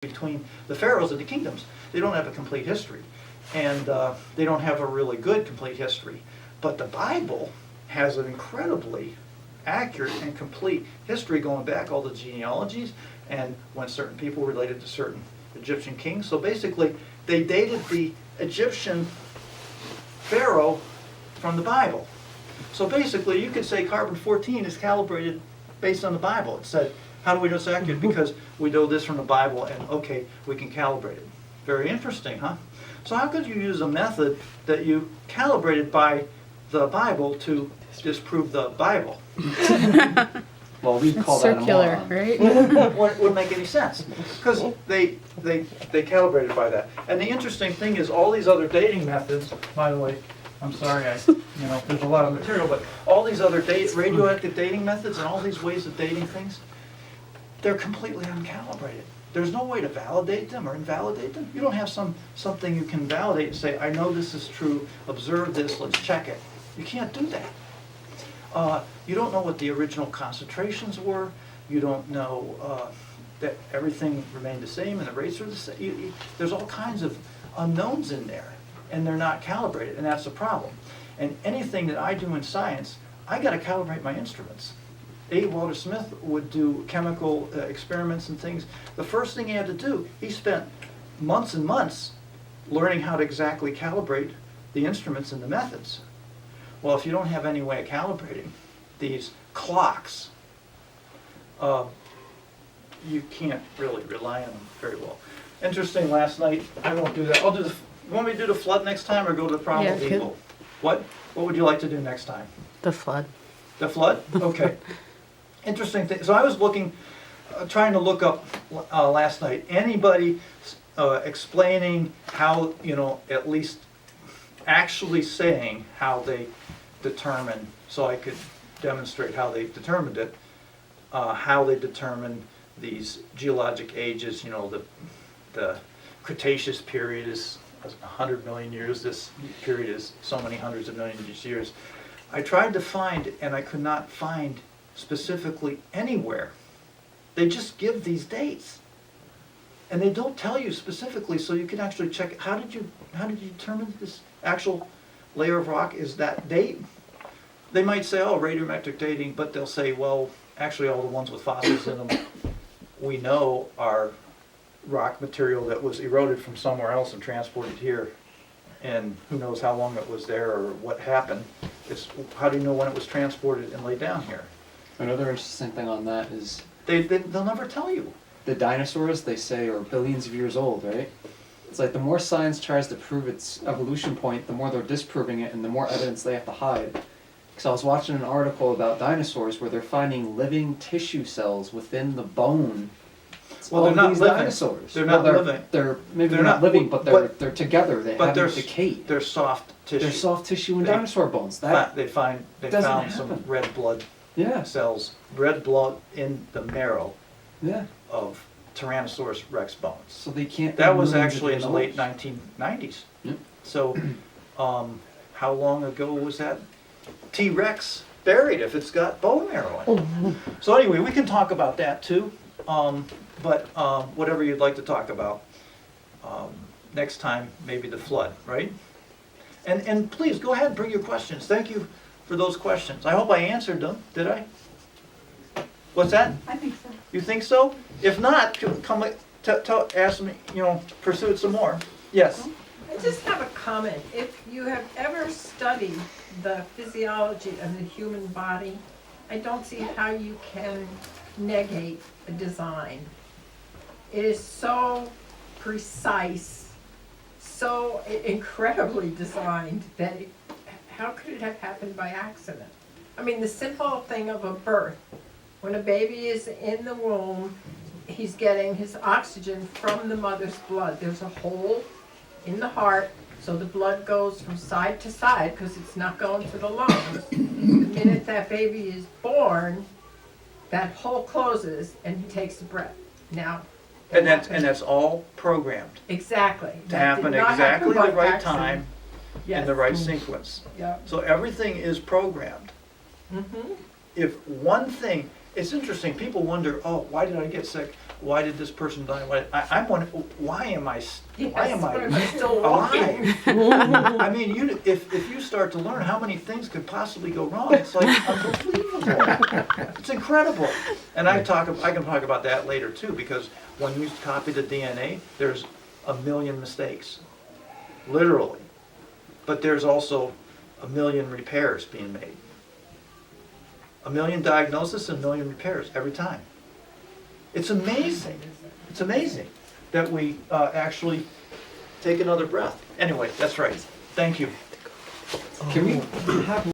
between the pharaohs and the kingdoms. They don't have a complete history, and they don't have a really good complete history. But the Bible has an incredibly accurate and complete history going back all the genealogies and when certain people related to certain Egyptian kings. So basically, they dated the Egyptian pharaoh from the Bible. So basically, you could say carbon-14 is calibrated based on the Bible. It said, how do we know it's accurate? Because we know this from the Bible, and okay, we can calibrate it. Very interesting, huh? So how could you use a method that you calibrated by the Bible to disprove the Bible? Well, we call that a circular, moron. right? Wouldn't make any sense, because they calibrated by that. And the interesting thing is, all these other dating methods, by the way, I'm sorry, there's a lot of material, but all these other radioactive dating methods and all these ways of dating things, they're completely uncalibrated. There's no way to validate them or invalidate them. You don't have something you can validate and say, I know this is true, observe this, let's check it. You can't do that. You don't know what the original concentrations were. You don't know that everything remained the same and the rates are the same. There's all kinds of unknowns in there, and they're not calibrated, and that's the problem. And anything that I do in science, I got to calibrate my instruments. A. Walter Smith would do chemical experiments and things. The first thing he had to do, he spent months and months learning how to exactly calibrate the instruments and the methods. Well, if you don't have any way of calibrating these clocks, you can't really rely on them very well. Interesting, last night, I won't do that. I'll do the, you want me to do the flood next time or go to the problem of Yeah, evil? What would you like to do next time? The flood. The flood? Okay. Interesting thing. So I was looking, trying to look up last night, anybody explaining how, at least actually saying how they determine, so I could demonstrate how they determined it, how they determined these geologic ages, the Cretaceous period is 100 million years, this period is so many hundreds of millions of years. I tried to find, and I could not find specifically anywhere. They just give these dates, and they don't tell you specifically, so you can actually check. How did you determine this actual layer of rock is that date? They might say, oh, radiometric dating, but they'll say, well, actually all the ones with fossils in them we know are rock material that was eroded from somewhere else and transported here, and who knows how long it was there or what happened. It's how do you know when it was transported and laid down here? Another interesting thing on that is They'll never tell you. the dinosaurs, they say, are billions of years old, right? It's like the more science tries to prove its evolution point, the more they're disproving it and the more evidence they have to hide. Because I was watching an article about dinosaurs where they're finding living tissue cells within the bone. Well, they're not these living. dinosaurs. They're not living. They're maybe They're they're not not- living, but they're together. They But haven't decayed. they're soft tissue. They're soft tissue and They- dinosaur bones. That They found doesn't some happen. red blood yeah, cells, red blood in the marrow yeah. of Tyrannosaurus rex bones. So they can't. That be was millions of actually in years the old. late 1990s. Yep. So, how long ago was that? T-Rex buried if it's got bone marrow in it. So anyway, we can talk about that too. But whatever you'd like to talk about. Next time, maybe the flood, right? And please go ahead and bring your questions. Thank you for those questions. I hope I answered them. Did I? What's that? I think so. You think so? If not, come ask me, pursue it some more. Yes. I just have a comment. If you have ever studied the physiology of the human body, I don't see how you can negate a design. It is so precise, so incredibly designed that how could it have happened by accident? I mean, the simple thing of a birth. When a baby is in the womb, he's getting his oxygen from the mother's blood. There's a hole in the heart, so the blood goes from side to side because it's not going to the lungs. The minute that baby is born, that hole closes and he takes a breath. Now, And that's all programmed exactly. to happen exactly the right time in the right Yes. sequence. Yeah. So everything is programmed. Mm-hmm. If one thing, it's interesting, people wonder, oh, why did I get sick? Why did this person die? I'm wondering, why am I Yes, still walking. alive? I mean, if you start to learn how many things could possibly go wrong, it's like unbelievable. It's incredible. And I can talk about that later too, because when you copy the DNA, there's a million mistakes, literally. But there's also a million repairs being made. A million diagnoses and a million repairs every time. It's amazing. It's amazing that we actually take another breath. Anyway, that's right. Thank you. Can we have